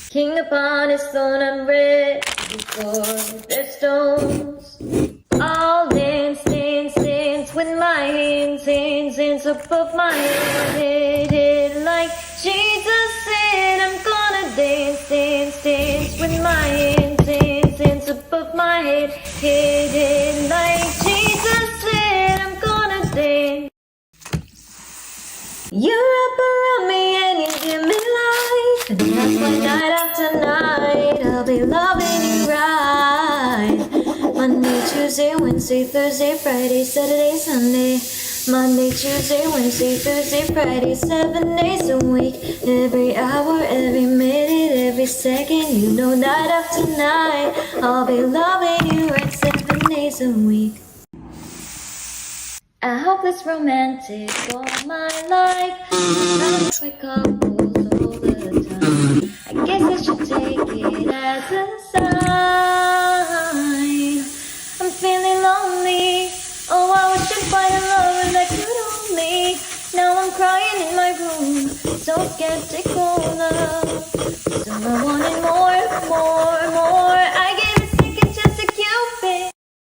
King upon his throne, I'm ready for the stones. I'll dance, dance, dance with my hands, hands, hands above my head, head like Jesus said. I'm gonna dance, dance, dance with my hands, hands, hands above my head, head, head like Jesus said. I'm gonna dance. You're up around me and you give me life, and that's why night after night I'll be loving you right. Monday, Tuesday, Wednesday, Thursday, Friday, Saturday, Sunday. Monday, Tuesday, Wednesday, Thursday, Friday, 7 days a week. Every hour, every minute, every second, you know, night after night I'll be loving you right 7 days a week. I hope this romantic all my life. I'm by couples all the time. I guess I should take it as a sign. I'm feeling lonely. Oh, I wish I'd find a lover that could hold me. Now I'm crying in my room, so skeptical now. So I